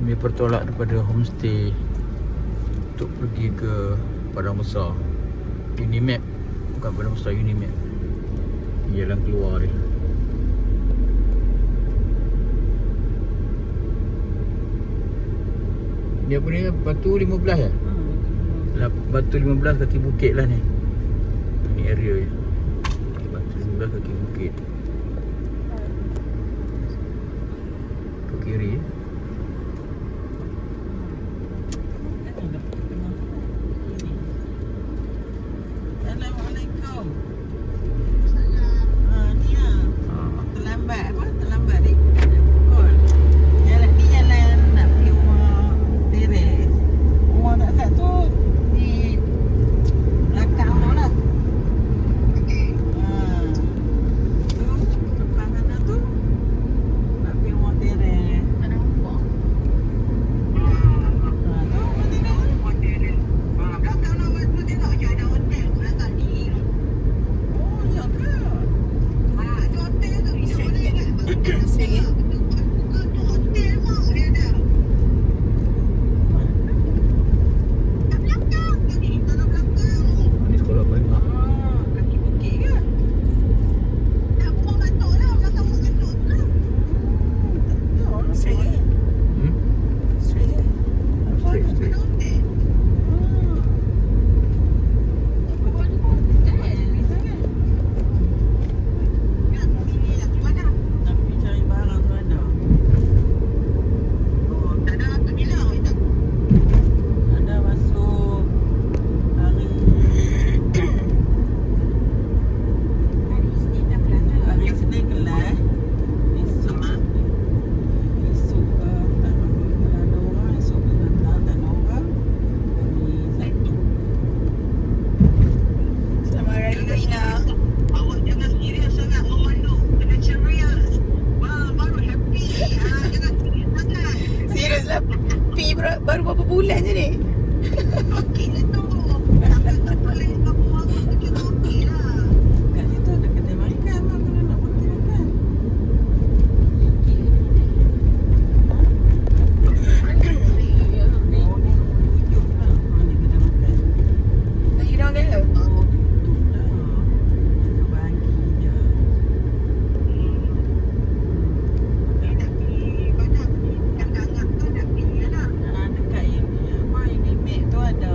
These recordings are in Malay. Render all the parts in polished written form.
Kami bertolak daripada homestay untuk pergi ke Padang Besar. Unimap, bukan Padang Besar, Unimap. Jalan keluar dia. Ni apa ni? Batu 15 ya? Batu 15 kaki bukit lah ni. Ni area je. Batu 15 kaki bukit. Ke kiri. Assalamualaikum. Ni lah. Terlambat apa? Terlambat dik. Pukul. Jalan ni jalan nak pergi rumah teres. Rumah tak sat tu di belakang tu lah. Tu depan sana tu nak pergi rumah teres. Ada apa? Tu rumah teres. Belakang nama tu tengok je ada hotel tu belakang ni. Oh, ya ke? Tu hotel tu ini boleh kan? Saya Bukan tu hotel mau dia ada. Kat belakang tu ni, tanah belakang. Ni sekolah menengah. Kaki bukit ke? Tak rumah Gatok lah, belakang rumah Gatok tu lah. saya Hmm? saya Straight, straight. Ada hotel. Ya, sini lah di mana? Tapi cari barang tu ada. Oh, tak ada tu bila awak tak. Ada masuk hari hari Isnin dah kelas dah. Senin kelas. Esok tak kalau ada orang, esok datang tak ada orang. Hari Sabtu. Selamat Hari Raya Ina. Awak jangan serius sangat memandu. Kena ceria. Baru happy. Jangan serius sangat. Serius lah. Pi baru berapa bulan je ni. Okey lah tu. Tak boleh kamu awak kerja okey lah. Kat situ ada kedai makan, mak kalau nak pergi makan. Oh, ni tutup lah. Ni kedai makan. Tak hirau ke? Oh, tutup dah. Ada bagi je. Nak pergi mana? Anggap-anggap tu nak pergi lah. Dekat ini apa ini mek tu ada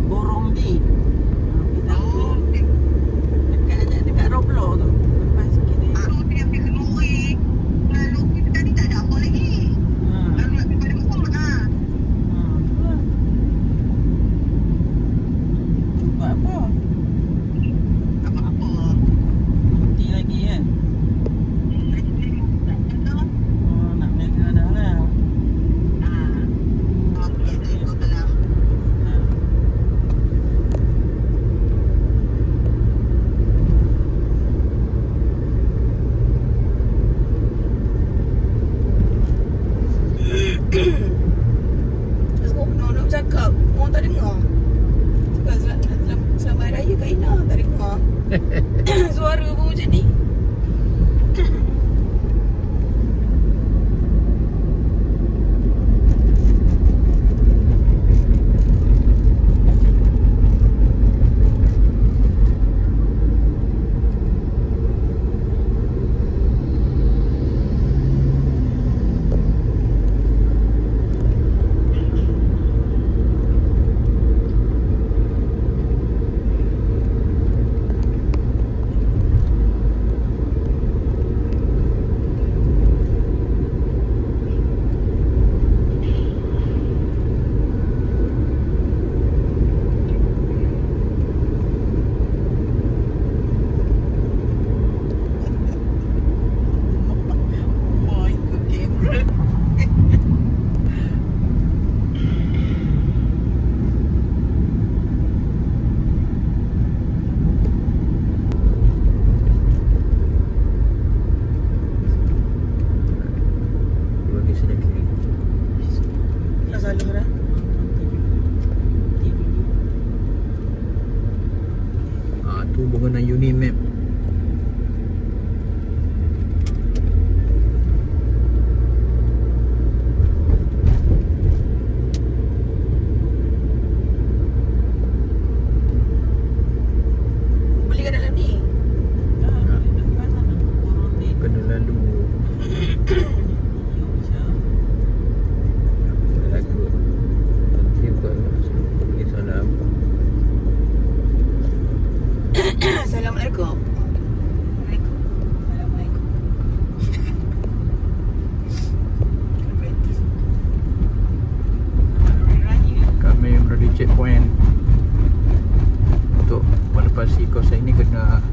borong di. Kita Oh, dekat aja dekat Roblo tu. Lepas sikit ni. aku pergi ambil kenuri. Lalu kita tadi tak ada apa lagi. Ha. Lalu nak pergi pada Mekong. Buat apa? Apa-apa. Cuti lagi kan? Oh, nak berniaga dah lah. Okey, tu kalau Ha. Terus kau nak bercakap. Orang tak dengar. Cakap selamat Hari Raya Kak Ina. Tak dengar. Suara pun macam ni. Mau ikut kamera. Bagi sebelah kiri. Dah salah dah. Tu bangunan Unimap. checkpoint. Untuk melepasi kawasan ini kena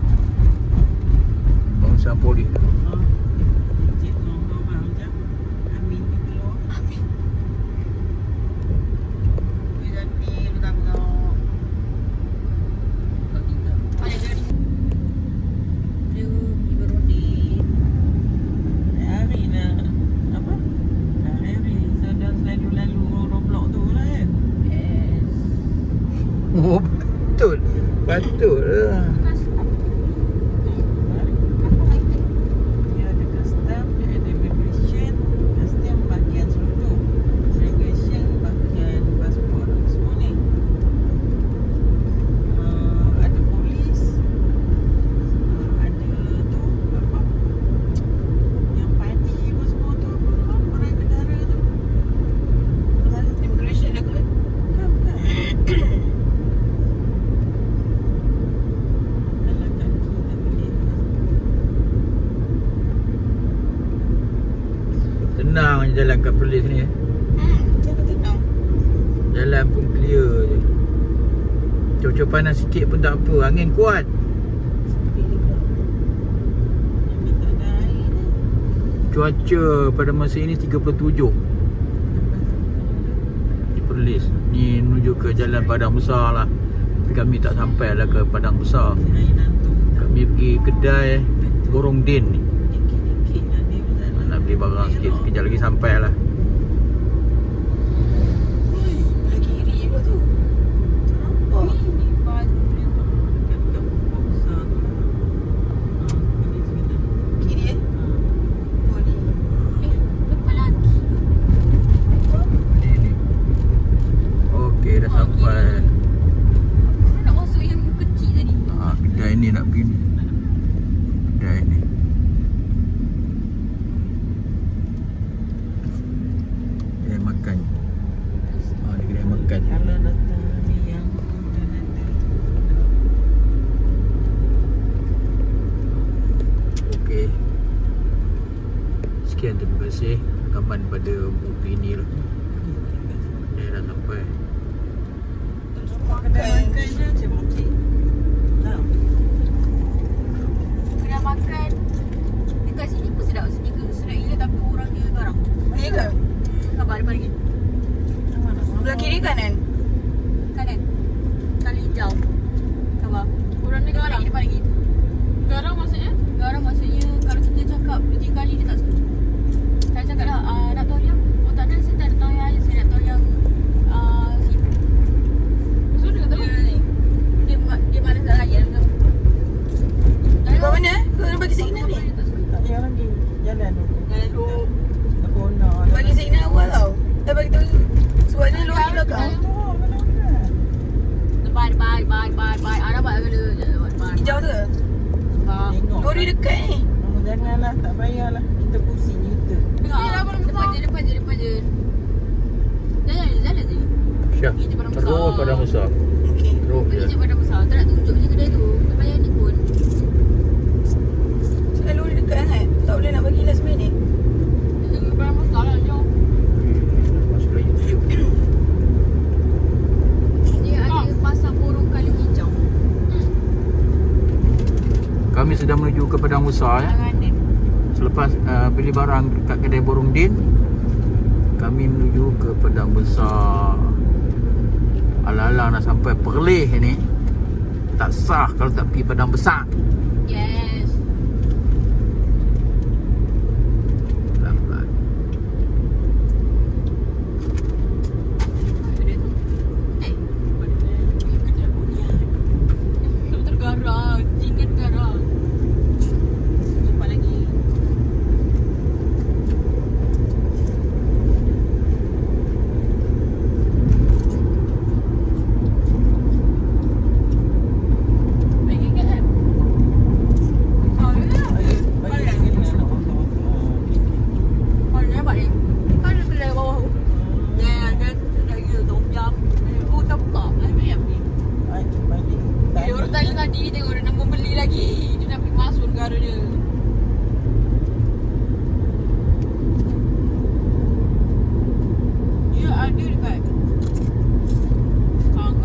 pengusaha polis. Oh, cik tolong bang jap. Amin ke keluar. Amin. Jadi kita tengok. Tak tinggal. Ada jadi. Dia beroni. Hari nak apa? Hari sedang selalu Roblox tu lah kan. Yes. Oh, betul. Betul lah. Dia ada custom, dia ada immigration. Custom bahagian seluruh. Immigration bahagian pasport semua ni. Ada polis. Ada tu apa? Yang padi apa semua tu apa? Perai negara tu. Immigration dah kot. Bukan. Dalam kaki tak boleh. Tenang je jalan kat Perlis ni. Jangan tenang. Jalan pun clear je. Cuaca panas sikit pun tak apa. Angin kuat. Tapi tak ada air ni. Cuaca pada masa ini 37 di Perlis. Ni menuju ke jalan Padang Besar lah. Tapi kami tak sampai lah ke Padang Besar. Air nantung. Kami pergi kedai Borong Din ni. Dikit-dikit lah dia pun tak Nak beli barang sikit. Sekejap lagi sampai lah. Belah kiri pula tu. Tak nampak. Ini baju dia tu. Kat pokok besar tu lah. Pergi sini. Kiri eh? Oh ni. Depan lagi. Ni ni. Okey dah sampai. Aku nak masuk yang kecil tadi. Kedai ni nak pergi ni. Kedai ni. Kedai makan. Ni kedai makan. Kalau datang ni yang dan ada. Okey. Sekian, terima kasih rakaman pada movie ni lah. Saya dah sampai. Semua kedai makan je macam okey. Tahu. Kedai makan dekat sini pun sedap. Sini ke sedap gila tapi orang dia garang. Ya ke? Khabar depan lagi. Mana? Belah kiri kanan? Kanan. Kali hijau. Khabar. Orang dia garang. Depan lagi. Garang maksudnya? Garang maksudnya kalau kita cakap 2-3 kali dia tak suka. Saya cakap lah nak tahu yang oh tak ada, saya tak nak tahu yang air, saya nak tahu yang seafood. So dia kata ni. Dia malas nak layan ke? Dekat mana? Kau bagi signal ni. Tak payah lagi. Jalan dulu. Jalan dulu. Tak corner. Bagi signal awal tau. Dah bagi tahu sebabnya lori belakang. Depan. Nampak ke dia? Hijau tu ke? Tengok. Lori dekat ni. Janganlah, tak payahlah. Kita pusing juta. Depan je. Jalan je. Syah. Pergi je Padang Besar. Terus Padang Besar. Okey. Terus je. Pergi je Padang Besar. Tak nak tunjuk je kedai tu. Tak payah ni pun. Sekali lori dekat sangat. Tak boleh nak bagi last minute. Dia Padang Besar lah jom. Masuk lagi. Dia ada pasar burung kali hijau. Kami sedang menuju ke Padang Besar ya. Jangan Selepas beli barang dekat kedai Borong Din, kami menuju ke Padang Besar. Alang-alang nak sampai Perlis ni. Tak sah kalau tak pergi Padang Besar. Yes. Pelan-pelan. Kedai punya. Tergarang. Tinggal garang. Jumpa lagi. Lagi ke kan? Oh, ya. Bagi sini nak potong. Oh, dia nampak ni. Kan dia kedai bawah tu. Dia sudah gila tom yum. Oh, tak buka. Ayam ayam ni. Balik. Dia orang tadi tengok dia nak membeli lagi. Dia nak pergi masuk negara dia. Dia ada dekat Kang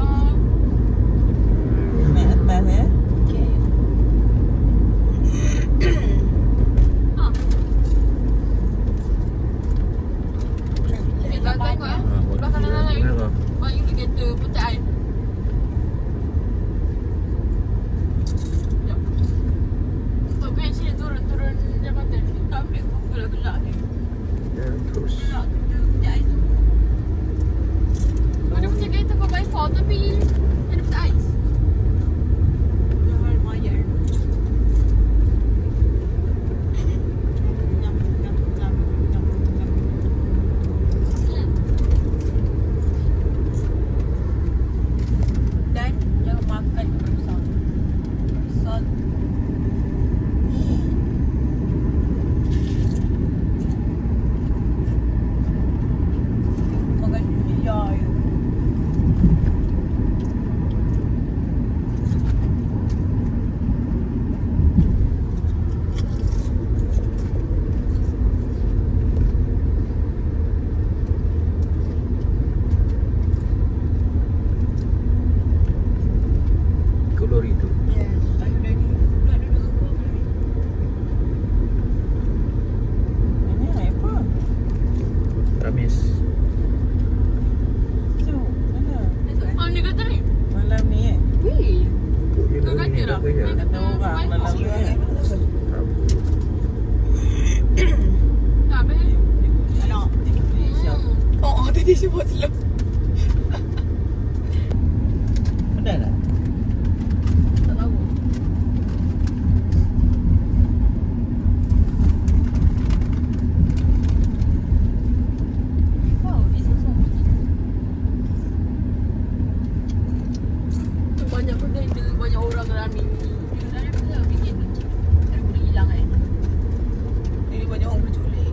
Tapi ada peta ais. Mahal mayar. Dan jangan makan besar. Besar. Makan dia je. Kalori tu. Yes. Saya dah ni. Nak duduk apa lagi? Ini apa? Tamis. So, mana? Ah, ni kata ni. Malam ni Wih. Dia Kau bagi ni kata tak lah. payah. Dia kata Orang main malam kau. ni Tak habis. Anak. Siap. Oh, tadi sebut slow. Pedas tak? Tak tahu. Wow, this is so banyak benda, banyak orang running ni. Sebenarnya kita bikin kita boleh hilang Ini banyak orang berculik.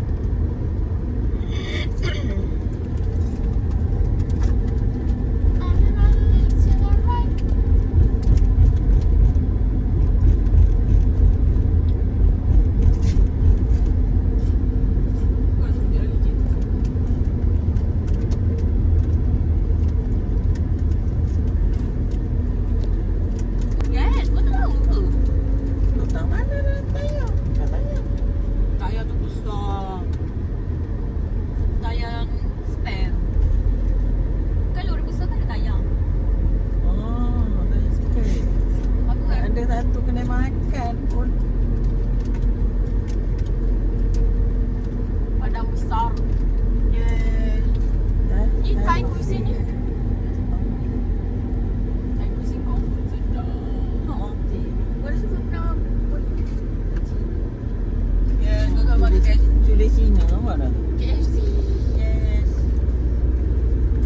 Yes, kau tak tahu ke? Letak mana dah tayar? Katanya. Tayar tu besar. Tayar yang spare. Kalau orang besar kan ada tayar. Oh, tayar spare. Apa kan? Ada satu kena makan pun. Padang besar. Yes. Ni Thai cuisine ni. Thai cuisine kau sedap. Kau rasa kau pernah buat Yes, kau kan makan KFC? culik Cina apa dah? KFC. Yes.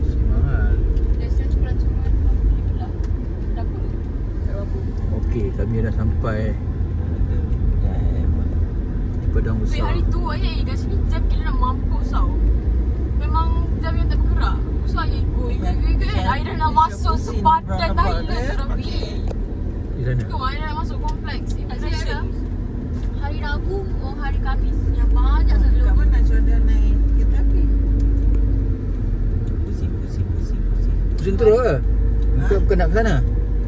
Si mahal. Restaurant tu pelancongan apa beli pula? Berapa? Berapa? Okey, kami dah sampai Ada. di Padang Weh, Besar. hari tu kat sini jam gila nak mampus tau. Memang jam yang tak bergerak. Susah je ikut. Air dah nak masuk sepadan Thailand tu Rafi. Di sana. Tu air dah nak masuk kompleks. Saya ada hari Rabu, hari Khamis yang banyak sangat Kat load. mana sudah naik kereta api? Pusing. Pusing terus ke? Bukan nak ke sana?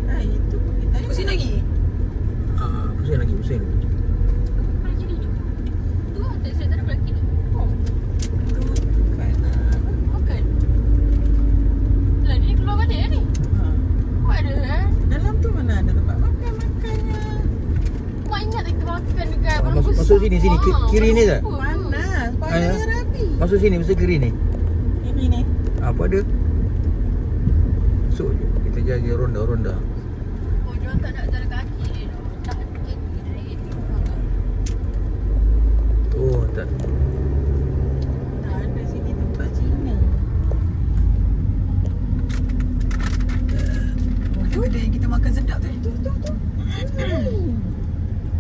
Ah, itu kita. Pusing lagi? Pusing lagi. Belah kiri ni. Tu lah, tak silap tak ada belah kiri. Oh, Tu kanan. bukan. Lah ni keluar balik ni. Ha. Mak ada Dalam tu mana ada tempat makannya? Mak ingat kita makan dekat Padang masuk Besar. sini, kiri ni tak? Panas. Ah, Panas ya. Rabi. Masuk sini, masuk kiri ni. Ini ni. Apa ada? Masuk je. Kita jaga ronda-ronda. Oh, dia tak nak jalan kaki ni tu. Tak kaki dari ni. Oh, tak. Tak ada sini tempat Cina. Mana benda yang kita makan sedap tu? Tu.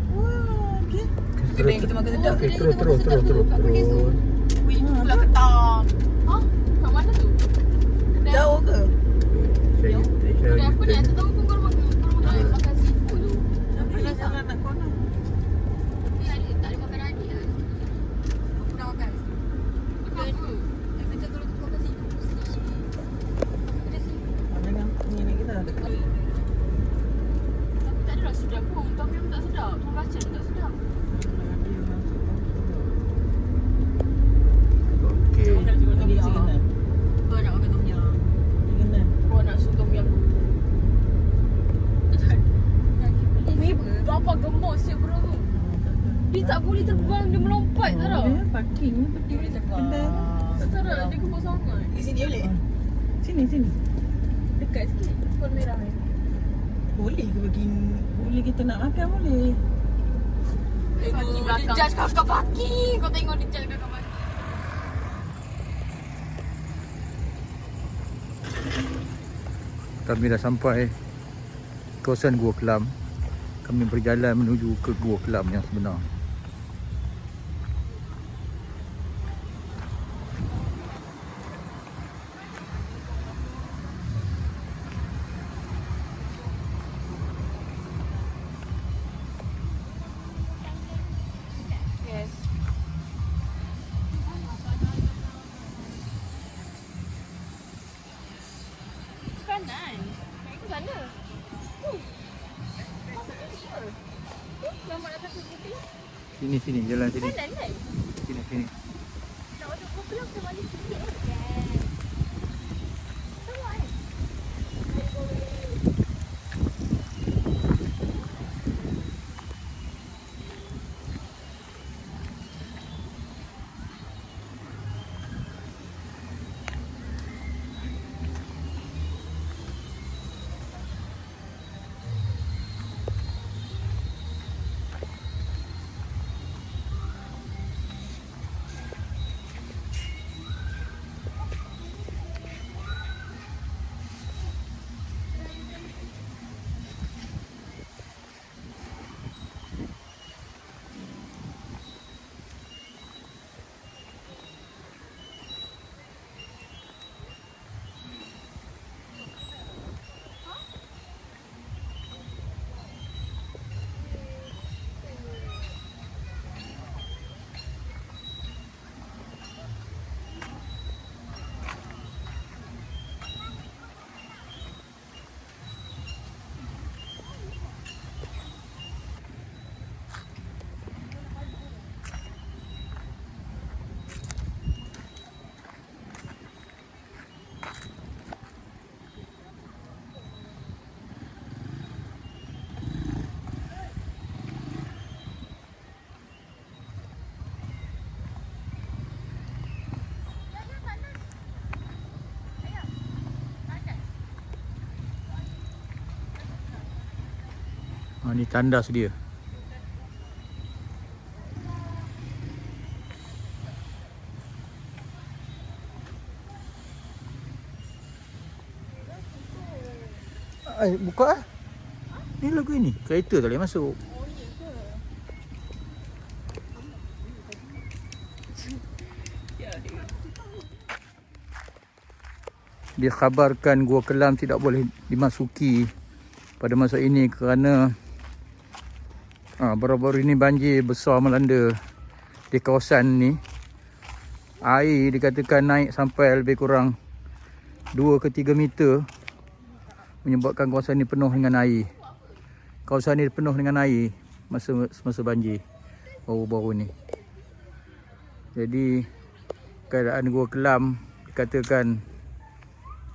Wah, okey. Kedai yang kita makan sedap. Okey, Kedai yang kita terus. makan sedap tu, kat Bugis tu. Wih, Ha, pula tu. ketang. Ha? Kat mana tu? Kedai Jauh ke? Saya Kedai apa ni? Tak tahu pun kau makan makan seafood tu. Siapa Kedai yang jalan nak kono? Ni ada tak ada makan adik kan? Aku dah makan. Kedai apa? Yang kata kalau kita makan seafood mesti kedai seafood. Dengan ni kita ada. Tapi tak adalah sedap pun. Tom yum tak sedap. Tom belacan tak sedap. Okey. Lagi sekenan. Kau nak makan tom yum. Sekenan. Kau nak sup tom yum. Weh, apa gemuk siap bro tu. Dia tak boleh terbang, dia melompat tak tahu. Dia parking ni Dia boleh terbang. Kedai tu. Tak tahu dia gemuk sangat. Di sini boleh? Sini. Dekat sikit. Pun merah ni. Boleh ke bagi... Boleh kita nak makan boleh. Tengok dia judge kakak parking. Kau tengok dia judge kakak parking. Kami dah sampai kawasan Gua Kelam. Kami berjalan menuju ke Gua Kelam yang sebenar. Yes. Kanan. Naik ke sana. Nampak atas putih. Sini, jalan sini. Kanan kan? Sini. Nak masuk Gua Kelam ke mana sikit kan? Tengok kan? Ni tandas dia. Buka ah. Ni lagu ini. Kereta tak boleh masuk. Dikhabarkan Gua Kelam tidak boleh dimasuki pada masa ini kerana baru-baru ini banjir besar melanda di kawasan ni. Air dikatakan naik sampai lebih kurang 2 ke 3 meter, menyebabkan kawasan ni penuh dengan air. Kawasan ni penuh dengan air semasa banjir baru-baru ni. Jadi keadaan Gua Kelam dikatakan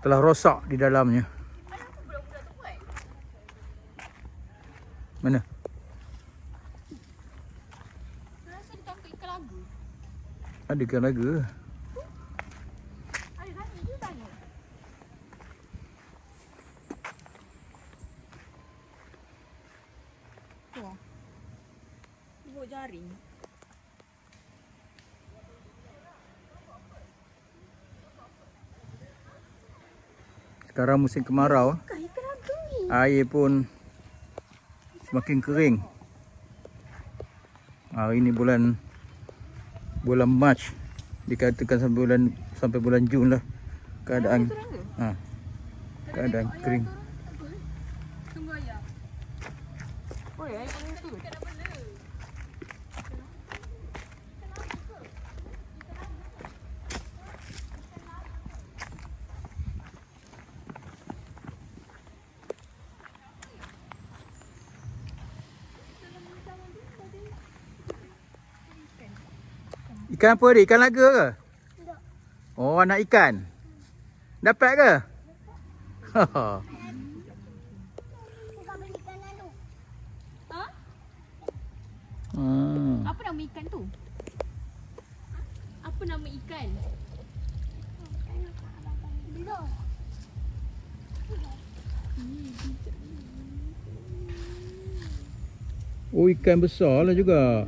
telah rosak di dalamnya. Mana? Rasa dia tangkap ikan lagu. Ada ikan laga. Ada rasa dia tanya. Wah. Dia bawa jaring. Sekarang musim kemarau, Ikan lagu ni. air pun semakin kering. Hari ni bulan Mac, dikatakan sampai bulan Jun lah keadaan keadaan kering. Tunggu ayah. Boleh air paling tu. Ikan apa dia? Ikan laga ke? Oh, anak ikan. Dapat ke? Ha? Hmm. Apa nama ikan tu? Apa nama ikan? Oh, ikan besar lah juga.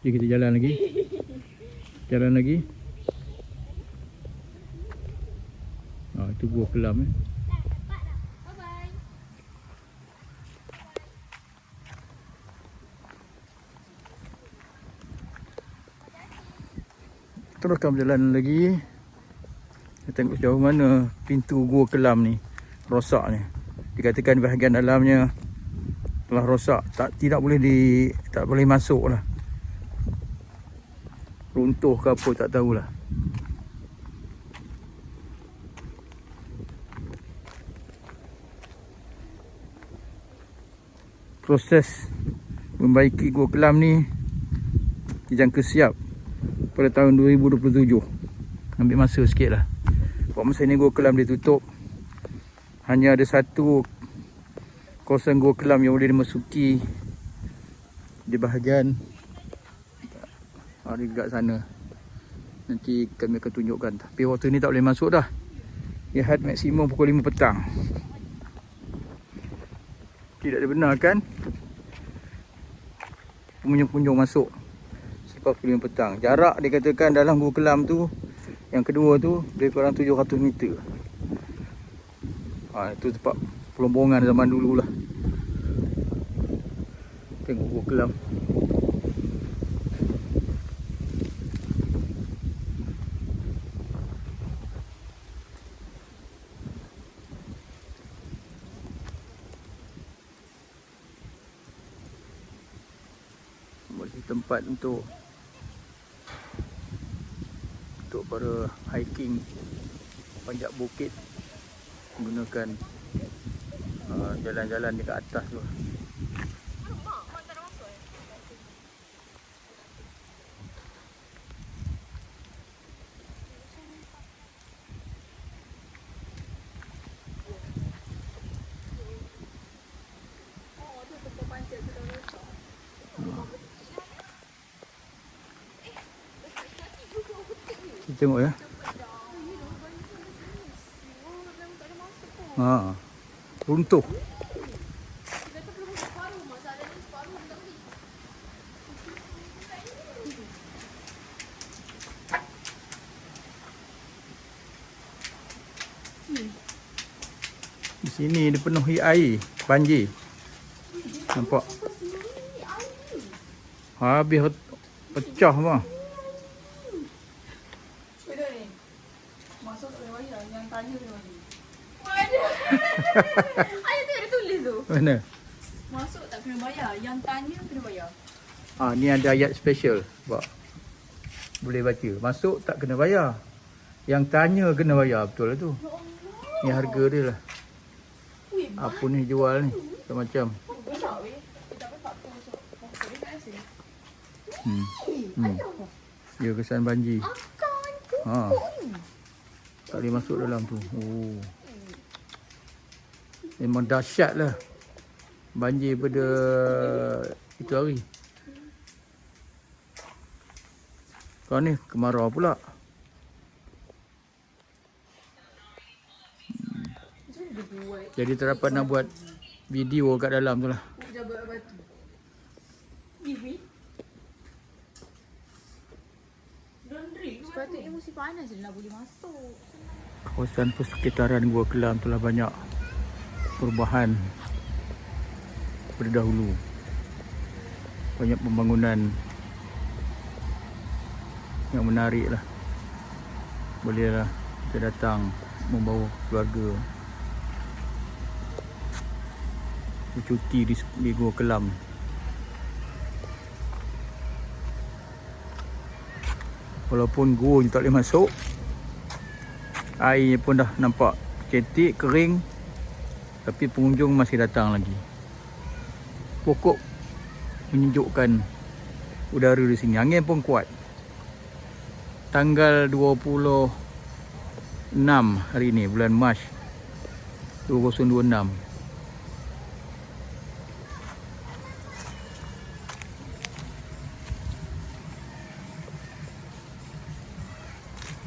Jom kita jalan lagi. Jalan lagi. Itu Gua Kelam. Bye-bye. Teruskan berjalan lagi. Kita tengok sejauh mana pintu Gua Kelam ni rosak ni. Dikatakan bahagian dalamnya telah rosak, tak boleh masuk lah. Runtuh ke apa tak tahulah. Proses membaiki Gua Kelam ni dijangka siap pada tahun 2027. Ambil masa sikit lah. Sebab masa ni Gua Kelam ditutup. Hanya ada satu kawasan Gua Kelam yang boleh dimasuki di bahagian dekat sana. Nanti kami akan tunjukkan. Tapi waktu ni tak boleh masuk dah. Dia had maksimum pukul 5 petang. Tidak dibenarkan pengunjung-pengunjung masuk selepas pukul 5 petang. Jarak dikatakan dalam Gua Kelam tu, yang kedua tu, lebih kurang 700 meter. Itu tempat pelombongan zaman dulu lah. Tengok Gua Kelam. Tempat untuk para hiking panjat bukit, menggunakan jalan-jalan dekat atas tu. Kita tengok ya. Runtuh. Di sini dipenuhi air, banjir. Nampak? Habis pecah mah. Masuk kena bayar. Yang tanya kena bayar. Ayat tu ada tulis tu. Mana? Masuk tak kena bayar. Yang tanya kena bayar. Ni ada ayat special. Sebab boleh baca. Masuk tak kena bayar. Yang tanya kena bayar. Betul lah tu. Ni harga dia lah. Apa ni jual ni? Macam-macam. Besar weh. Kita dapat 40. Kat sini. Ya, kesan banjir. Tak boleh masuk dalam tu. Memang dahsyat lah banjir pada itu hari. Kau ni kemarau pula. Jadi tak dapat nak buat video kat dalam tu lah. Jabat batu. Give me. Sepatutnya musim panas je nak boleh masuk. Kawasan persekitaran Gua Kelam telah banyak perubahan pada dahulu. Banyak pembangunan yang menarik lah. Bolehlah kita datang membawa keluarga bercuti di Gua Kelam. Walaupun gua tak boleh masuk, airnya pun dah nampak cetek, kering, tapi pengunjung masih datang lagi. Pokok menyejukkan udara di sini. Angin pun kuat. Tanggal 26 hari ini, bulan Mac 2026.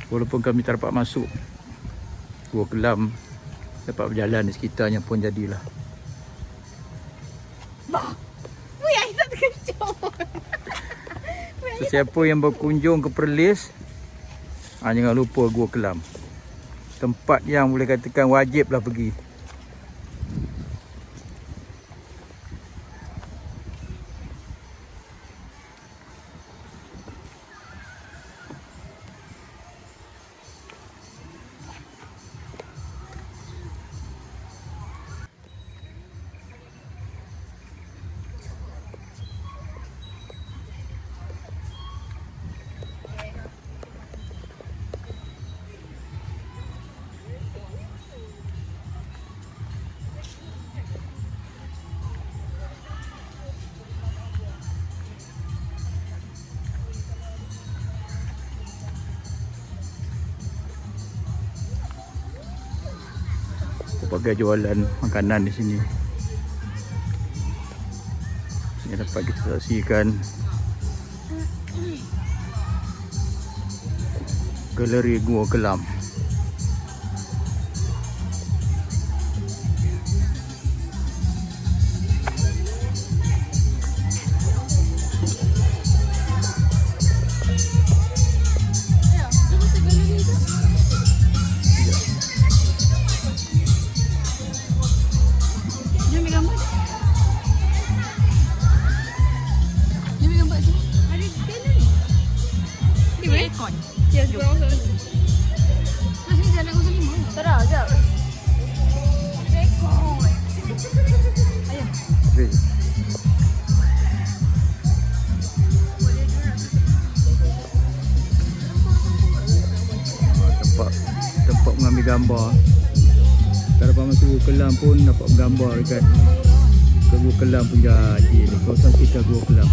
Walaupun kami tak dapat masuk Gua Kelam, dapat berjalan di sekitarnya pun jadilah. Wui, air tak terkencur. Sesiapa yang berkunjung ke Perlis, jangan lupa Gua Kelam. Tempat yang boleh katakan wajiblah pergi. Pelbagai jualan makanan di sini. Ini dapat kita saksikan galeri Gua Kelam. Yes, bro. Terus ni jalan 05. Tak ada, sekejap. Rekod. Ayo. Tempat mengambil gambar. Tak dapat masuk Gua Kelam pun dapat gambar dekat ke Gua Kelam punya kawasan sekitar Gua Kelam.